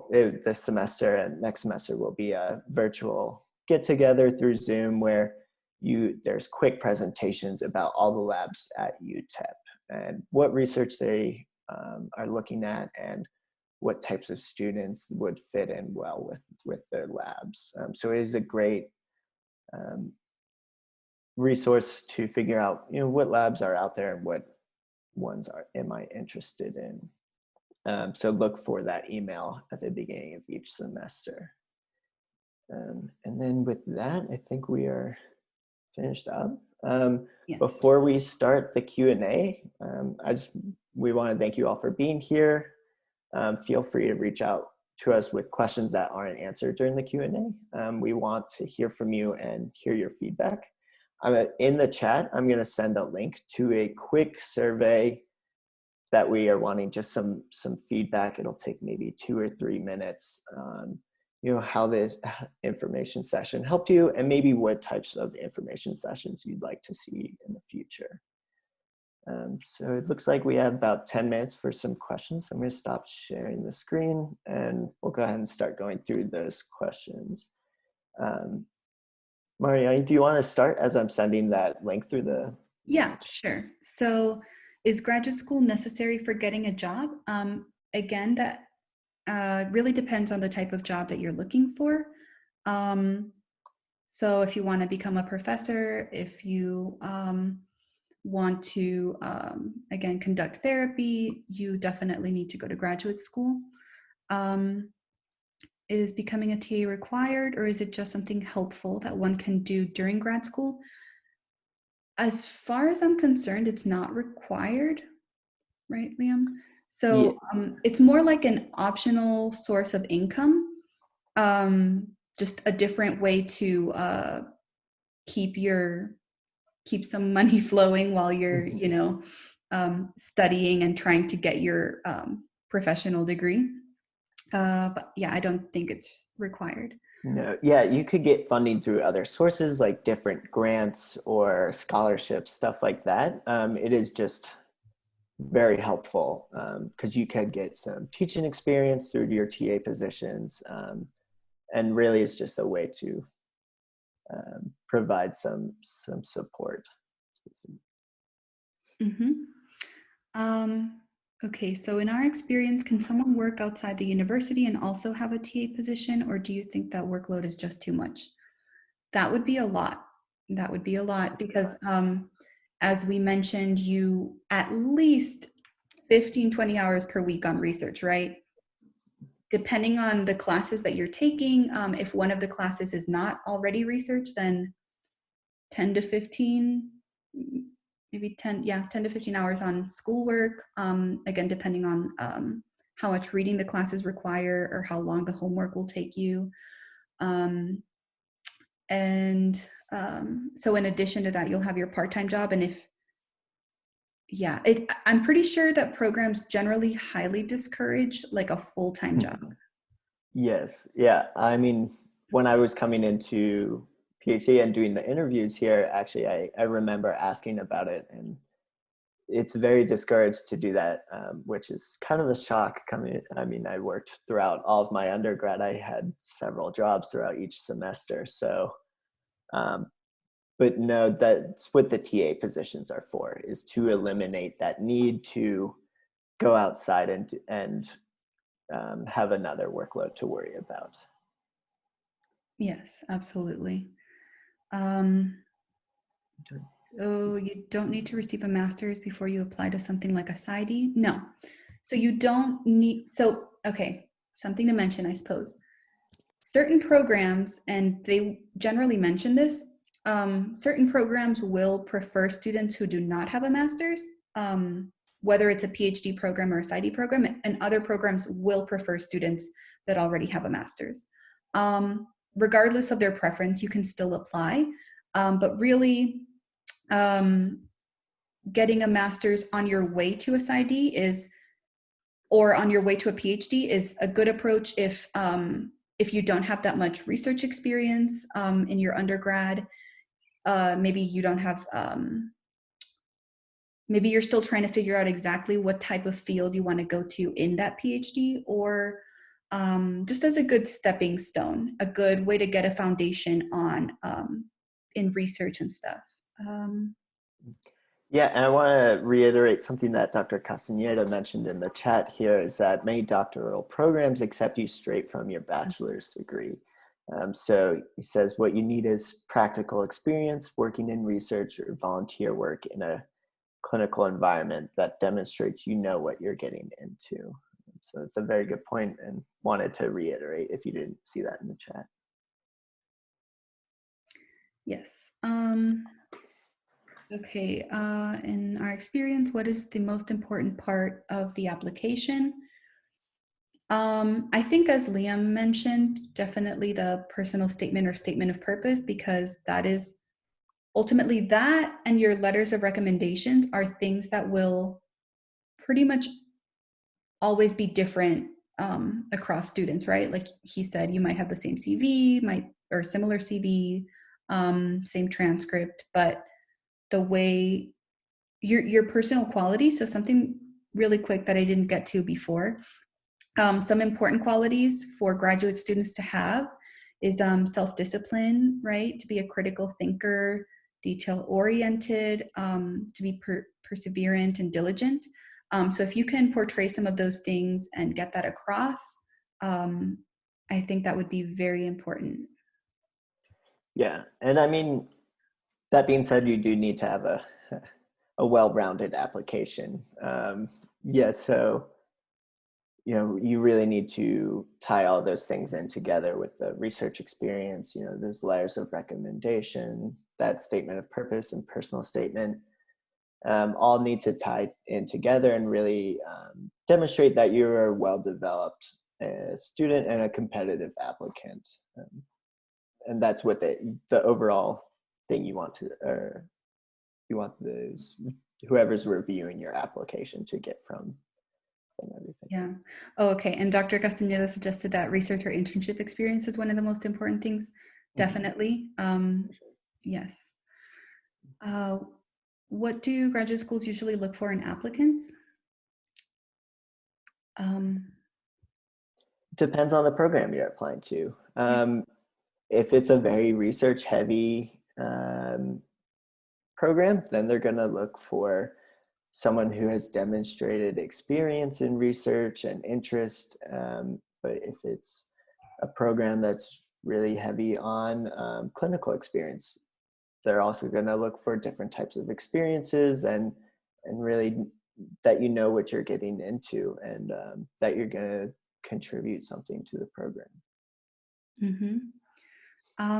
this semester and next semester will be a virtual get together through Zoom where there's quick presentations about all the labs at UTEP and what research they are looking at and what types of students would fit in well with their labs. So it is a great resource to figure out, you know, what labs are out there and what ones am I interested in. So look for that email at the beginning of each semester. And then with that, I think we are finished up. Yes. Before we start the Q&A, we want to thank you all for being here. Feel free to reach out to us with questions that aren't answered during the Q&A. We want to hear from you and hear your feedback. In the chat, I'm going to send a link to a quick survey that we are wanting just some feedback. It'll take maybe 2 or 3 minutes on, you know, how this information session helped you and maybe what types of information sessions you'd like to see in the future. So it looks like we have about 10 minutes for some questions. I'm going to stop sharing the screen and we'll go ahead and start going through those questions. Marianne, do you want to start as I'm sending that link through the? Yeah, sure. So is graduate school necessary for getting a job? Again, that really depends on the type of job that you're looking for. So if you want to become a professor, if you want to, again, conduct therapy, you definitely need to go to graduate school. Is becoming a TA required, or is it just something helpful that one can do during grad school? As far as I'm concerned, it's not required, right, Liam? So it's more like an optional source of income, just a different way to keep some money flowing while you're, you know, studying and trying to get your professional degree. But yeah, I don't think it's required. No, yeah, you could get funding through other sources like different grants or scholarships, stuff like that. It is just very helpful because you could get some teaching experience through your TA positions. And really it's just a way to provide some support. Okay, so in our experience, can someone work outside the university and also have a TA position, or do you think that workload is just too much? That would be a lot. That would be a lot because as we mentioned, you at least 15, 20 hours per week on research, right? Depending on the classes that you're taking, if one of the classes is not already research, then 10 to 15, maybe 10 to 15 hours on schoolwork, again, depending on how much reading the classes require or how long the homework will take you. So in addition to that, you'll have your part-time job. And I'm pretty sure that programs generally highly discourage like a full-time job. Yes. Yeah. I mean, when I was coming into PhD and doing the interviews here, actually, I remember asking about it. And it's very discouraged to do that, which is kind of a shock coming. I mean, I worked throughout all of my undergrad. I had several jobs throughout each semester. So, but no, that's what the TA positions are for, is to eliminate that need to go outside and have another workload to worry about. Yes, absolutely. So you don't need to receive a master's before you apply to something like a PsyD? No. So you don't need, so, okay, something to mention, I suppose. Certain programs, and they generally mention this, certain programs will prefer students who do not have a master's, whether it's a PhD program or a PsyD program, and other programs will prefer students that already have a master's. Regardless of their preference, you can still apply, but really, getting a master's on your way to a PsyD or on your way to a PhD is a good approach if you don't have that much research experience in your undergrad. Maybe you don't have, maybe you're still trying to figure out exactly what type of field you want to go to in that PhD, or just as a good stepping stone, a good way to get a foundation on in research and stuff. Yeah, and I want to reiterate something that Dr. Castaneda mentioned in the chat here, is that many doctoral programs accept you straight from your bachelor's degree. So he says what you need is practical experience working in research or volunteer work in a clinical environment that demonstrates you know what you're getting into. So it's a very good point, and wanted to reiterate if you didn't see that in the chat. Yes. Okay, in our experience, what is the most important part of the application? I think, as Liam mentioned, definitely the personal statement or statement of purpose, because that is ultimately, that and your letters of recommendations are things that will pretty much always be different across students, right? Like he said, you might have the same CV, or similar CV, same transcript, but the way your personal qualities. So something really quick that I didn't get to before. Some important qualities for graduate students to have is self-discipline, right? To be a critical thinker, detail-oriented, to be perseverant and diligent. So if you can portray some of those things and get that across, I think that would be very important. Yeah, and I mean, that being said, you do need to have a well-rounded application. Yeah, so you really need to tie all those things in together with the research experience, those layers of recommendation, that statement of purpose and personal statement, all need to tie in together and really demonstrate that you're a well-developed student and a competitive applicant. And that's what the overall thing you want those whoever's reviewing your application to get from everything. Yeah. Oh, okay. And Dr. Castaneda suggested that research or internship experience is one of the most important things. Definitely. Yes. What do graduate schools usually look for in applicants? Depends on the program you're applying to. If it's a very research heavy program, then they're going to look for someone who has demonstrated experience in research and interest. But if it's a program that's really heavy on clinical experience, they're also going to look for different types of experiences and really that you know what you're getting into, and that you're going to contribute something to the program.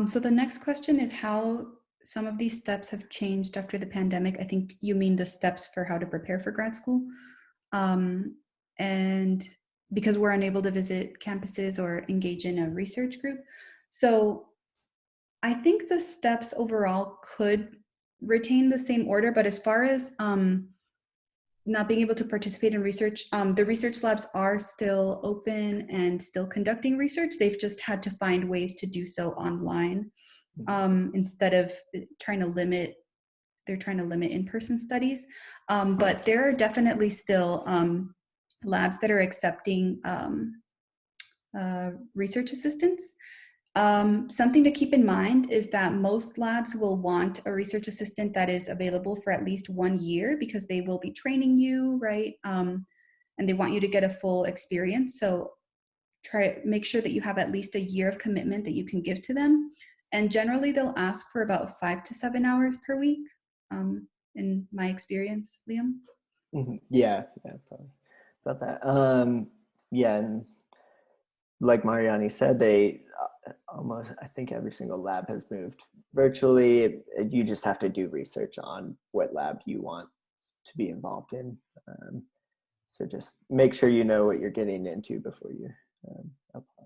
So the next question is how some of these steps have changed after the pandemic. I think you mean the steps for how to prepare for grad school. And because we're unable to visit campuses or engage in a research group. So I think the steps overall could retain the same order, but as far as not being able to participate in research, the research labs are still open and still conducting research. They've just had to find ways to do so online instead of trying to limit in-person studies. But there are definitely still labs that are accepting research assistants. Something to keep in mind is that most labs will want a research assistant that is available for at least 1 year because they will be training you, right? And they want you to get a full experience. So make sure that you have at least a year of commitment that you can give to them. And generally they'll ask for about 5 to 7 hours per week, in my experience, Liam. Yeah, probably about that. Yeah, and like Mariani said, they almost, I think every single lab has moved virtually. You just have to do research on what lab you want to be involved in. So just make sure you know what you're getting into before you apply.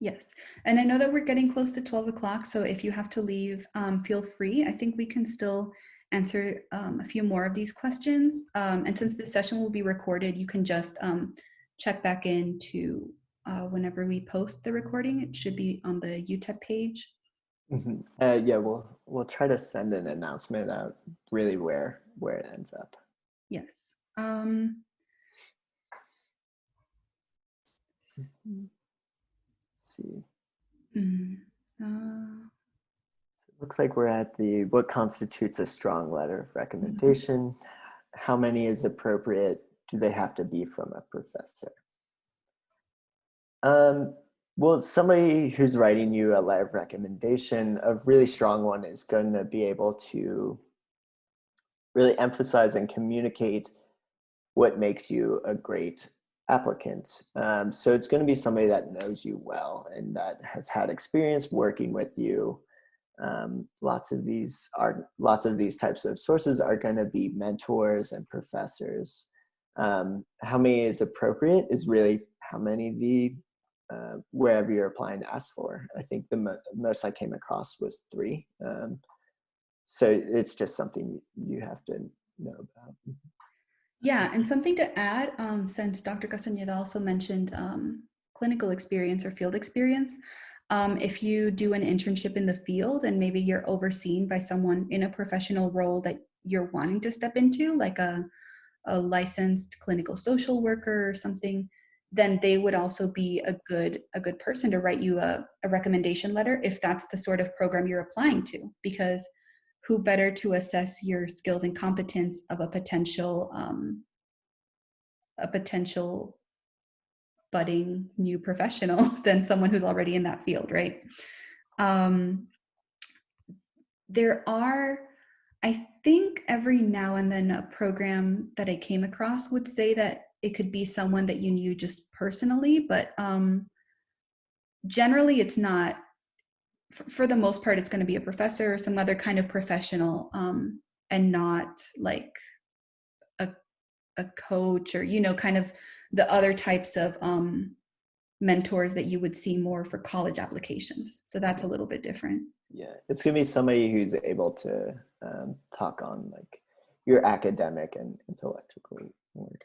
Yes, and I know that we're getting close to 12 o'clock, so if you have to leave, feel free. I think we can still answer a few more of these questions. And since this session will be recorded, you can just check back into whenever we post the recording. It should be on the UTEP page. Yeah, we'll try to send an announcement out really where it ends up. Yes. See. Mm-hmm. Looks like we're at the what constitutes a strong letter of recommendation. How many is appropriate? Do they have to be from a professor? Well, somebody who's writing you a letter of recommendation, a really strong one is going to be able to really emphasize and communicate what makes you a great applicant. So it's going to be somebody that knows you well and that has had experience working with you. Lots of these types of sources are going to be mentors and professors. How many is appropriate is really how many the wherever you're applying asks for. I think the most I came across was 3. So it's just something you have to know about. Yeah, and something to add, since Dr. Castañeda also mentioned clinical experience or field experience, if you do an internship in the field and maybe you're overseen by someone in a professional role that you're wanting to step into, like a licensed clinical social worker or something, then they would also be a good person to write you a recommendation letter if that's the sort of program you're applying to, because who better to assess your skills and competence of a potential budding new professional than someone who's already in that field, right? There are, I think every now and then a program that I came across would say that it could be someone that you knew just personally, but generally it's not. For the most part, it's going to be a professor or some other kind of professional, and not like a coach or, kind of the other types of mentors that you would see more for college applications. So that's a little bit different. Yeah, it's going to be somebody who's able to talk on like your academic and intellectual work.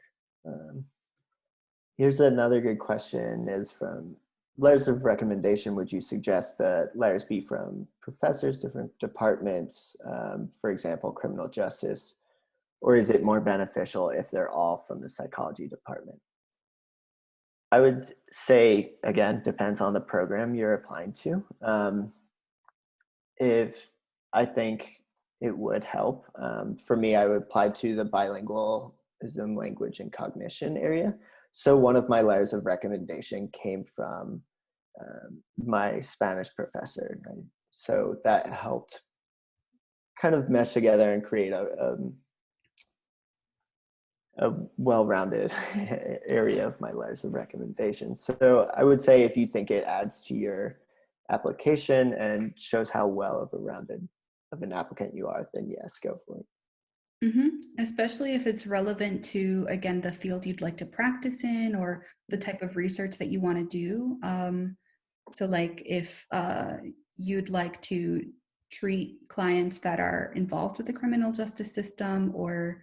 Here's another good question is from letters of recommendation. Would you suggest that letters be from professors, different departments, for example, criminal justice, or is it more beneficial if they're all from the psychology department? I would say, again, depends on the program you're applying to. If I think it would help, for me, I would apply to the bilingualism, language, and cognition area. So one of my letters of recommendation came from my Spanish professor. So that helped kind of mesh together and create a well-rounded area of my letters of recommendation. So I would say if you think it adds to your application and shows how well of a rounded of an applicant you are, then yes, go for it. Especially if it's relevant to, again, the field you'd like to practice in or the type of research that you want to do. So like if you'd like to treat clients that are involved with the criminal justice system or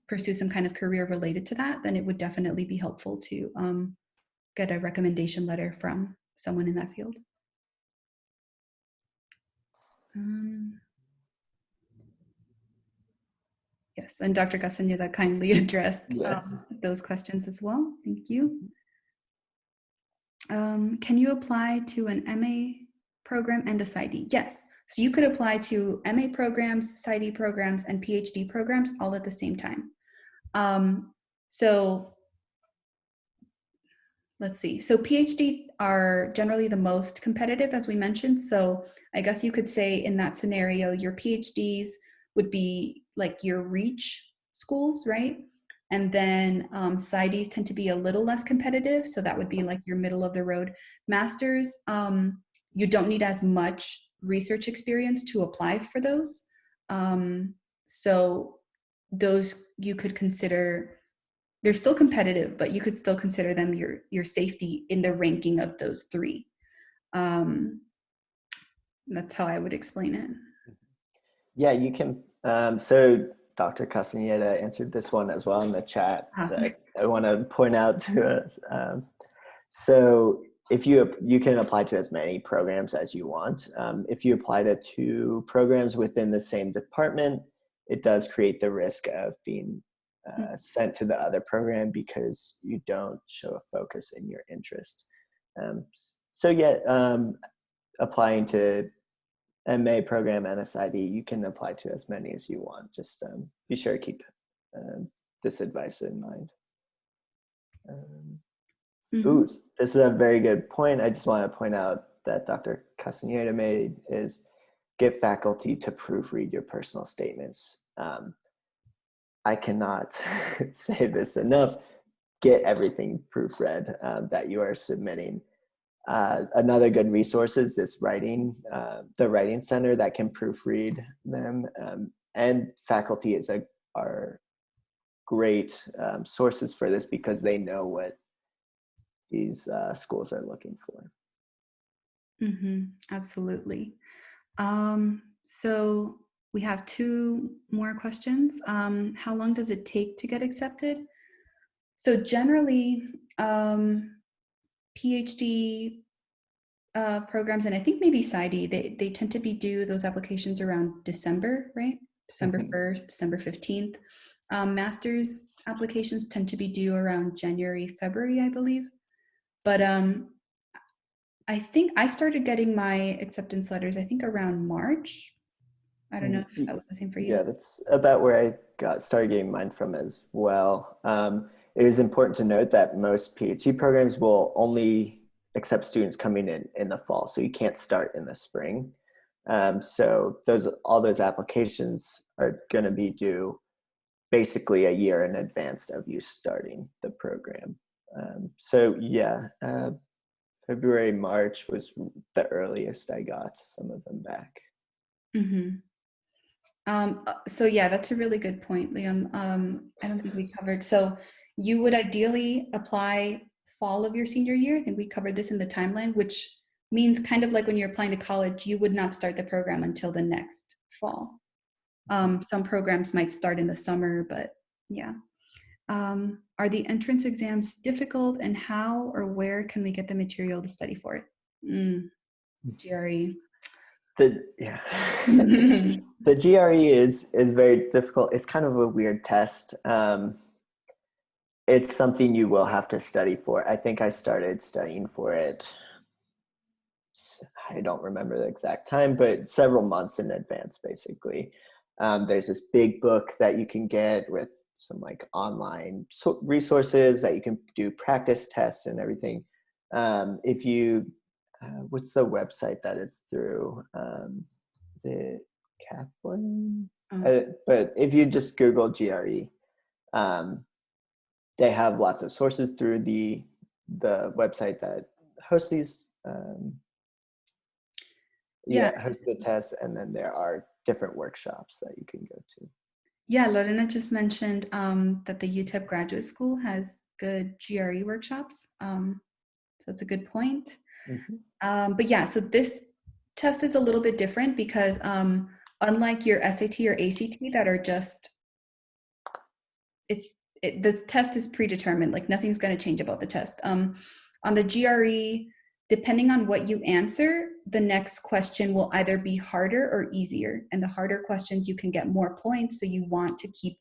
pursue some kind of career related to that, then it would definitely be helpful to get a recommendation letter from someone in that field. Yes. Yes, and Dr. Castañeda kindly addressed Yes. those questions as well. Thank you. Can you apply to an MA program and a PsyD? Yes. So you could apply to MA programs, PsyD programs, and PhD programs all at the same time. So let's see. So PhD are generally the most competitive, as we mentioned. So I guess you could say in that scenario, your PhDs would be like your reach schools, right? And then PsyDs tend to be a little less competitive. So that would be like your middle of the road. Masters, you don't need as much research experience to apply for those. So those you could consider, they're still competitive, but you could still consider them your safety in the ranking of those three. That's how I would explain it. Yeah, you can. So Dr. Castañeda answered this one as well in the chat that I want to point out to us. So if you can apply to as many programs as you want. If you apply to 2 programs within the same department, it does create the risk of being sent to the other program because you don't show a focus in your interest. So yeah, applying to MA program and a PsyD, you can apply to as many as you want. Just be sure to keep this advice in mind. Ooh, this is a very good point. I just want to point out that Dr. Castañeda made is get faculty to proofread your personal statements. I cannot say this enough. Get everything proofread that you are submitting. Another good resource is this the writing center that can proofread them, and faculty are great sources for this because they know what these schools are looking for. Absolutely. So we have 2 more questions. How long does it take to get accepted? So generally, PhD programs, and I think maybe PsyD, they tend to be due those applications around December, right? December 1st, December 15th. Master's applications tend to be due around January, February, I believe. But I think I started getting my acceptance letters, I think around March. I don't know if that was the same for you. Yeah, that's about where I started getting mine from as well. It is important to note that most PhD programs will only accept students coming in the fall, so you can't start in the spring. So all those applications are going to be due basically a year in advance of you starting the program. So yeah, February, March was the earliest I got some of them back. So yeah, that's a really good point, Liam. I don't think we covered. So you would ideally apply fall of your senior year. I think we covered this in the timeline, which means kind of like when you're applying to college, you would not start the program until the next fall. Some programs might start in the summer, but yeah. Are the entrance exams difficult, and how or where can we get the material to study for it? GRE. The GRE is very difficult. It's kind of a weird test. It's something you will have to study for. I think I started studying for it, I don't remember the exact time, but several months in advance, basically. There's this big book that you can get with some like online resources that you can do practice tests and everything. If you, what's the website that it's through? Is it Kaplan? But if you just Google GRE, they have lots of sources through the website that hosts these. Hosts the tests, and then there are different workshops that you can go to. Yeah, Lorena just mentioned that the UTEP Graduate School has good GRE workshops. So that's a good point. But yeah, so this test is a little bit different because unlike your SAT or ACT that are just, the test is predetermined, like nothing's going to change about the test. On the GRE, depending on what you answer, the next question will either be harder or easier. And the harder questions, you can get more points, so you want to keep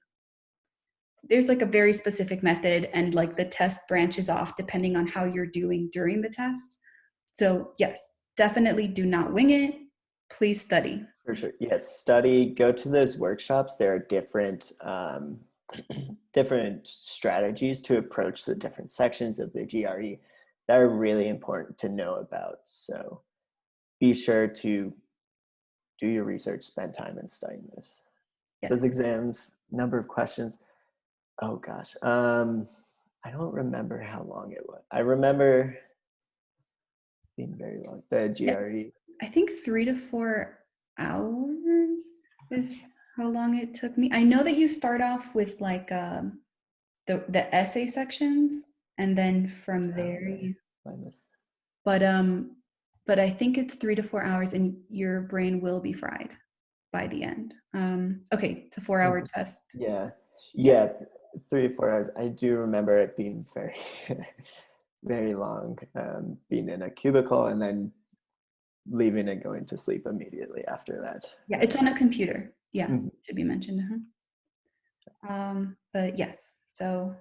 there's like a very specific method, and like the test branches off depending on how you're doing during the test. So yes, definitely do not wing it. Please study. For sure. Yes, study, go to those workshops. There are different different strategies to approach the different sections of the GRE that are really important to know about. So be sure to do your research, spend time in studying this. Yes. Those exams, number of questions. Oh gosh. I don't remember how long it was. I remember being very long. The GRE. I think 3 to 4 hours is how long it took me. I know that you start off with like the essay sections, and then from there you, but I think it's 3 to 4 hours, and your brain will be fried by the end. Okay, it's a 4-hour test. Yeah, 3 to 4 hours. I do remember it being very very long, being in a cubicle and then leaving and going to sleep immediately after that. Yeah, it's on a computer. Yeah, should be mentioned. But yes, so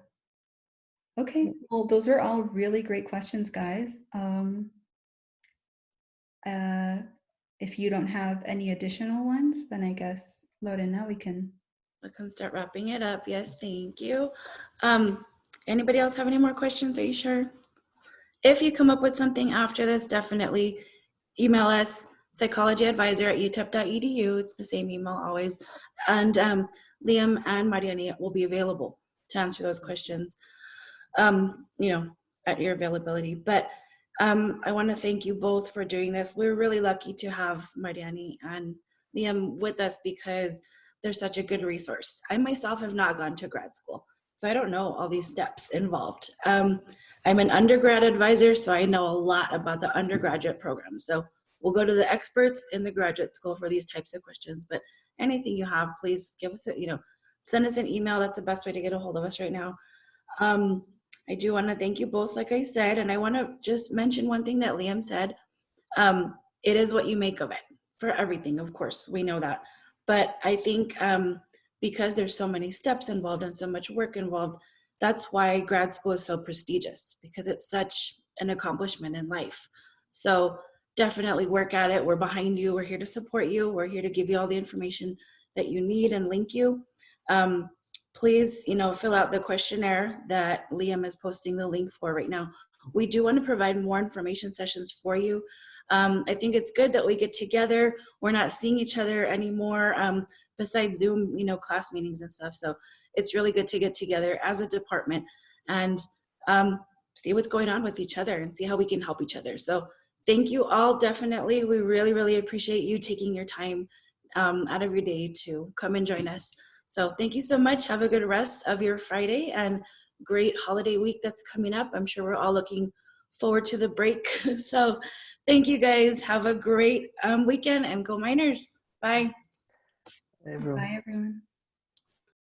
okay. Well, those are all really great questions, guys. If you don't have any additional ones, then I guess, Lorena, we can start wrapping it up. Yes, thank you. Anybody else have any more questions? Are you sure? If you come up with something after this, definitely email us, psychologyadvisor@utep.edu. It's the same email always. And Liam and Mariani will be available to answer those questions, at your availability. But I want to thank you both for doing this. We're really lucky to have Mariani and Liam with us because they're such a good resource. I myself have not gone to grad school, so I don't know all these steps involved. I'm an undergrad advisor, so I know a lot about the undergraduate program. So we'll go to the experts in the graduate school for these types of questions. But anything you have, please give us send us an email. That's the best way to get a hold of us right now. I do want to thank you both, like I said, and I want to just mention one thing that Liam said. It is what you make of it for everything, of course, we know that. But I think because there's so many steps involved and so much work involved, that's why grad school is so prestigious, because it's such an accomplishment in life. So definitely work at it. We're behind you. We're here to support you. We're here to give you all the information that you need and link you. Please, fill out the questionnaire that Liam is posting the link for right now. We do want to provide more information sessions for you. I think it's good that we get together. We're not seeing each other anymore besides Zoom, class meetings and stuff. So it's really good to get together as a department and see what's going on with each other and see how we can help each other. So thank you all. Definitely. We really, really appreciate you taking your time out of your day to come and join us. So thank you so much. Have a good rest of your Friday and great holiday week that's coming up. I'm sure we're all looking forward to the break. So thank you guys. Have a great weekend and go Miners. Bye. Hey, everyone. Bye, everyone.